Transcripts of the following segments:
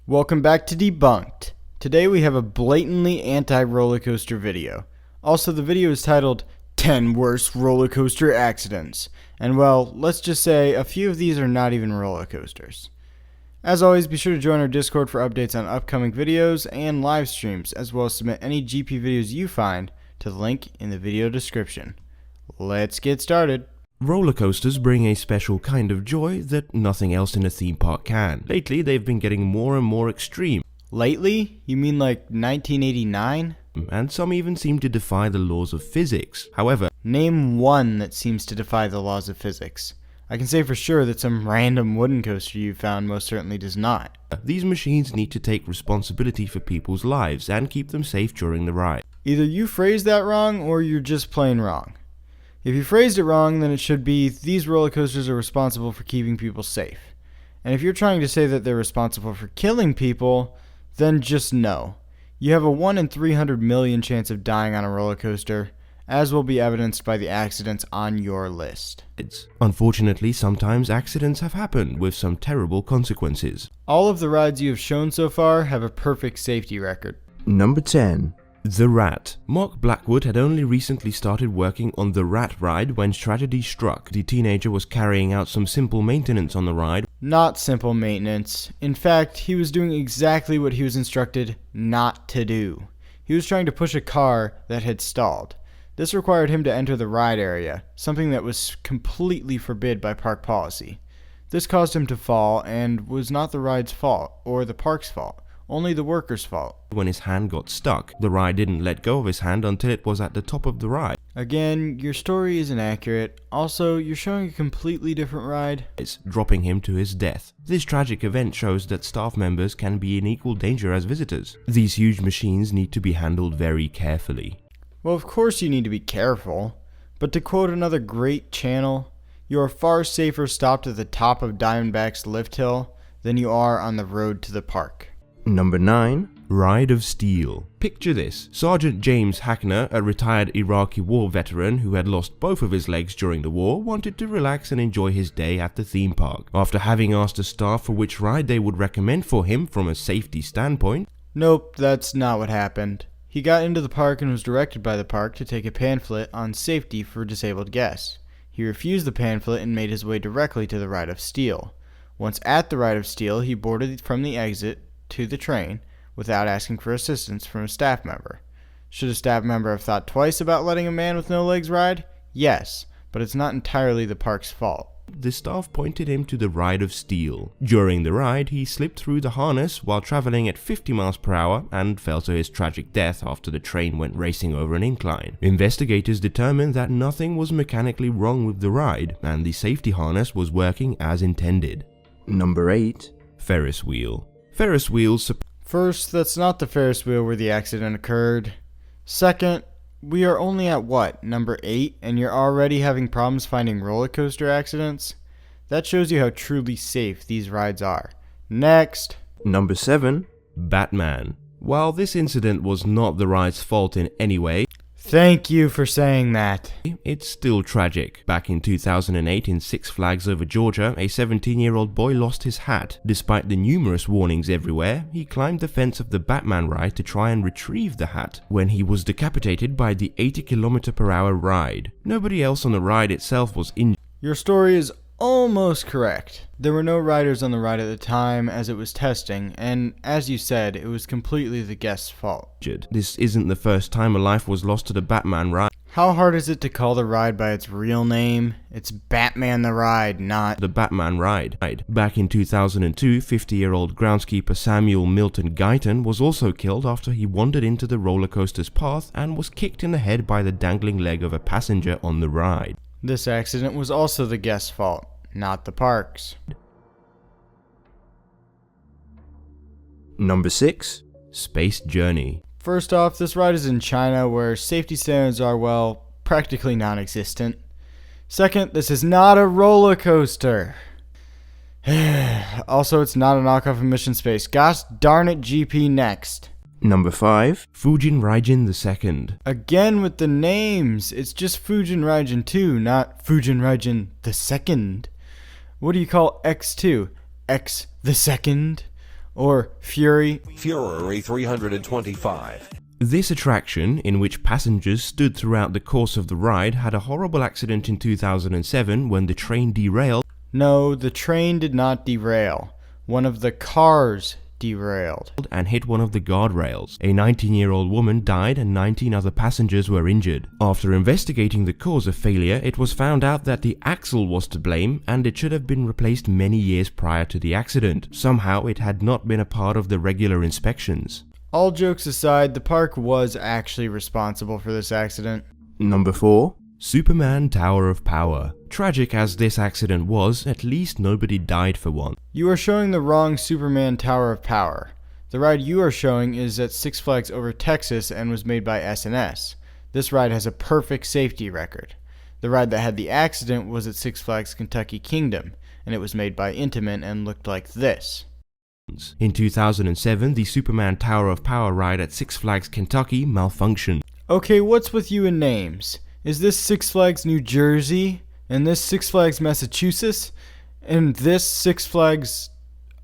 Welcome back to Debunked. Today we have a blatantly anti-roller coaster video. Also, the video is titled 10 Worst Roller Coaster Accidents. And well, let's just say a few of these are not even roller coasters. As always, be sure to join our Discord for updates on upcoming videos and live streams, as well as submit any GP videos you find to the link in the video description. Let's get started. Roller coasters bring a special kind of joy that nothing else in a theme park can. Lately, they've been getting more and more extreme. Lately? You mean like 1989? And some even seem to defy the laws of physics. However, name one that seems to defy the laws of physics. I can say for sure that some random wooden coaster you found most certainly does not. These machines need to take responsibility for people's lives and keep them safe during the ride. Either you phrased that wrong or you're just plain wrong. If you phrased it wrong, then it should be, these roller coasters are responsible for keeping people safe. And if you're trying to say that they're responsible for killing people, then just no. You have a 1 in 300 million chance of dying on a roller coaster, as will be evidenced by the accidents on your list. Unfortunately, sometimes accidents have happened with some terrible consequences. All of the rides you have shown so far have a perfect safety record. Number 10. The Rat. Mark Blackwood had only recently started working on the Rat ride when tragedy struck. The teenager was carrying out some simple maintenance on the ride. Not simple maintenance. In fact, he was doing exactly what he was instructed not to do. He was trying to push a car that had stalled. This required him to enter the ride area, something that was completely forbid by park policy. This caused him to fall and was not the ride's fault or the park's fault. Only the worker's fault. When his hand got stuck, the ride didn't let go of his hand until it was at the top of the ride. Again, your story isn't accurate. Also, you're showing a completely different ride. It's dropping him to his death. This tragic event shows that staff members can be in equal danger as visitors. These huge machines need to be handled very carefully. Well, of course you need to be careful. But to quote another great channel, you are far safer stopped at the top of Diamondback's lift hill than you are on the road to the park. Number 9. Ride of Steel. Picture this. Sergeant James Hackner, a retired Iraqi war veteran who had lost both of his legs during the war, wanted to relax and enjoy his day at the theme park. After having asked the staff for which ride they would recommend for him from a safety standpoint. Nope, that's not what happened. He got into the park and was directed by the park to take a pamphlet on safety for disabled guests. He refused the pamphlet and made his way directly to the Ride of Steel. Once at the Ride of Steel, he boarded from the exit to the train without asking for assistance from a staff member. Should a staff member have thought twice about letting a man with no legs ride? Yes, but it's not entirely the park's fault. The staff pointed him to the Ride of Steel. During the ride, he slipped through the harness while traveling at 50 miles per hour and fell to his tragic death after the train went racing over an incline. Investigators determined that nothing was mechanically wrong with the ride and the safety harness was working as intended. Number 8. Ferris wheel. Ferris wheels. First, that's not the Ferris wheel where the accident occurred. Second, we are only at what, number 8, and you're already having problems finding roller coaster accidents? That shows you how truly safe these rides are. Next. Number 7. Batman. While this incident was not the ride's fault in any way, thank you for saying that. It's still tragic. Back in 2008 in Six Flags over Georgia, a 17-year-old boy lost his hat. Despite the numerous warnings everywhere, he climbed the fence of the Batman ride to try and retrieve the hat when he was decapitated by the 80 km/h ride. Nobody else on the ride itself was injured. Your story is almost correct. There were no riders on the ride at the time as it was testing, and as you said, it was completely the guest's fault. This isn't the first time a life was lost to the Batman ride. How hard is it to call the ride by its real name? It's Batman the Ride, not the Batman ride. Back in 2002, 50-year-old groundskeeper Samuel Milton Guyton was also killed after he wandered into the roller coaster's path and was kicked in the head by the dangling leg of a passenger on the ride. This accident was also the guest's fault, not the park's. Number 6. Space Journey. First off, this ride is in China where safety standards are, well, practically non-existent. Second, this is not a roller coaster. Also, it's not a knockoff of Mission Space. Gosh darn it, GP, next. Number 5. Fujin Raijin II. Again with the names. It's just Fujin Raijin 2, not Fujin Raijin II. What do you call X2? X the second? or Fury. Fury 325. This attraction, in which passengers stood throughout the course of the ride, had a horrible accident in 2007 when the train derailed. No, the train did not derail. One of the cars derailed And hit one of the guardrails. A 19-year-old woman died and 19 other passengers were injured. After investigating the cause of failure, it was found out that the axle was to blame and it should have been replaced many years prior to the accident. Somehow it had not been a part of the regular inspections. All jokes aside, the park was actually responsible for this accident. Number 4. Superman Tower of Power. Tragic as this accident was, at least nobody died for once. You are showing the wrong Superman Tower of Power. The ride you are showing is at Six Flags Over Texas and was made by S&S. This ride has a perfect safety record. The ride that had the accident was at Six Flags Kentucky Kingdom, and it was made by Intamin and looked like this. In 2007, the Superman Tower of Power ride at Six Flags Kentucky malfunctioned. Okay, what's with you and names? Is this Six Flags New Jersey? And this Six Flags Massachusetts? And this Six Flags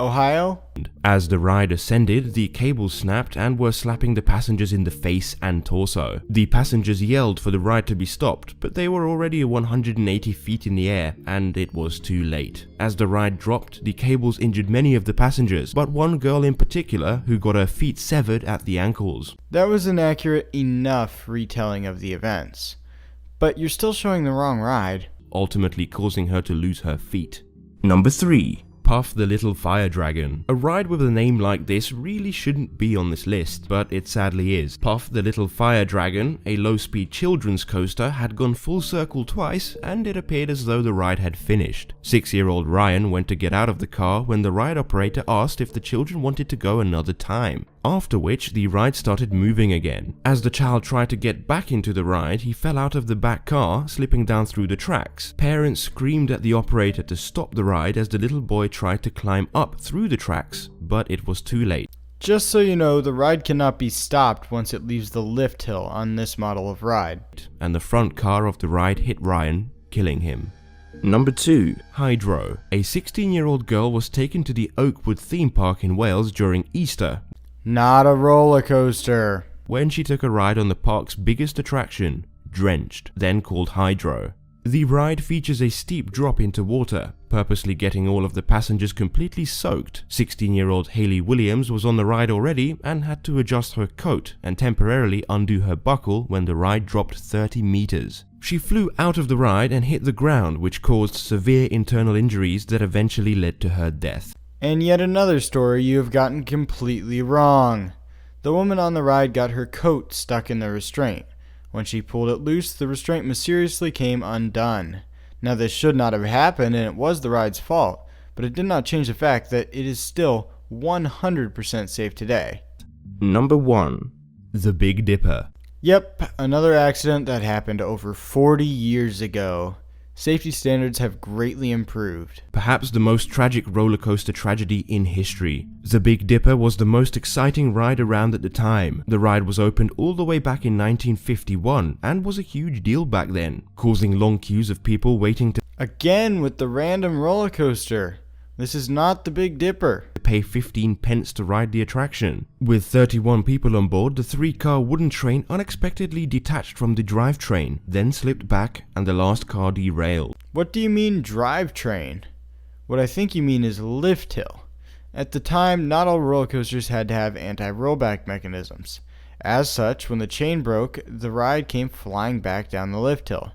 Ohio? As the ride ascended, the cables snapped and were slapping the passengers in the face and torso. The passengers yelled for the ride to be stopped, but they were already 180 feet in the air, and it was too late. As the ride dropped, the cables injured many of the passengers, but one girl in particular who got her feet severed at the ankles. That was an accurate enough retelling of the events. But you're still showing the wrong ride. Ultimately causing her to lose her feet. Number 3. Puff the Little Fire Dragon. A ride with a name like this really shouldn't be on this list, but it sadly is. Puff the Little Fire Dragon, a low-speed children's coaster, had gone full circle twice, and it appeared as though the ride had finished. 6-year-old Ryan went to get out of the car when the ride operator asked if the children wanted to go another time. After which, the ride started moving again. As the child tried to get back into the ride, he fell out of the back car, slipping down through the tracks. Parents screamed at the operator to stop the ride as the little boy tried to climb up through the tracks, but it was too late. Just so you know, the ride cannot be stopped once it leaves the lift hill on this model of ride. And the front car of the ride hit Ryan, killing him. Number 2. Hydro. A 16-year-old girl was taken to the Oakwood theme park in Wales during Easter. Not a roller coaster. When she took a ride on the park's biggest attraction, Drenched, then called Hydro. The ride features a steep drop into water, purposely getting all of the passengers completely soaked. 16-year-old Hayley Williams was on the ride already and had to adjust her coat and temporarily undo her buckle when the ride dropped 30 meters. She flew out of the ride and hit the ground, which caused severe internal injuries that eventually led to her death. And yet another story you have gotten completely wrong. The woman on the ride got her coat stuck in the restraint. When she pulled it loose, the restraint mysteriously came undone. Now this should not have happened and it was the ride's fault, but it did not change the fact that it is still 100% safe today. Number 1. The Big Dipper. Yep, another accident that happened over 40 years ago. Safety standards have greatly improved. Perhaps the most tragic roller coaster tragedy in history. The Big Dipper was the most exciting ride around at the time. The ride was opened all the way back in 1951 and was a huge deal back then, causing long queues of people waiting to Again with the random roller coaster. This is not the Big Dipper. pay 15 pence to ride the attraction. With 31 people on board, the 3-car wooden train unexpectedly detached from the drivetrain, then slipped back and the last car derailed. What do you mean drivetrain? What I think you mean is lift hill. At the time, not all roller coasters had to have anti-rollback mechanisms. As such, when the chain broke, the ride came flying back down the lift hill.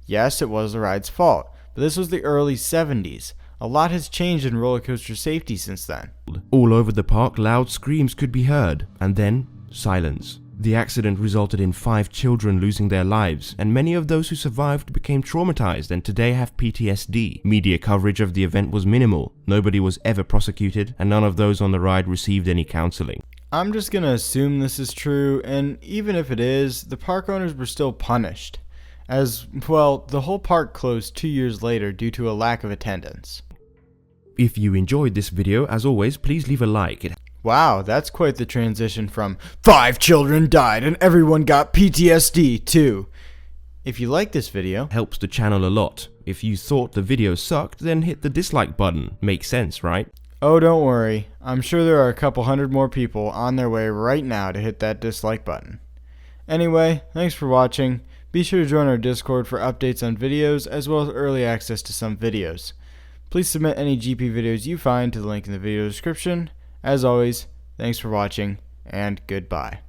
Yes, it was the ride's fault, but this was the early 70s. A lot has changed in roller coaster safety since then. All over the park, loud screams could be heard, and then silence. The accident resulted in 5 children losing their lives, and many of those who survived became traumatized and today have PTSD. Media coverage of the event was minimal, nobody was ever prosecuted, and none of those on the ride received any counseling. I'm just gonna assume this is true, and even if it is, the park owners were still punished. As well, the whole park closed 2 years later due to a lack of attendance. If you enjoyed this video, as always, please leave a like. It Wow, that's quite the transition from 5 children died and everyone got PTSD too. If you like this video, helps the channel a lot. If you thought the video sucked, then hit the dislike button. Makes sense, right? oh don't worry, I'm sure there are a couple hundred more people on their way right now to hit that dislike button. Anyway, thanks for watching. Be sure to join our Discord for updates on videos as well as early access to some videos. Please submit any GP videos you find to the link in the video description. As always, thanks for watching and goodbye.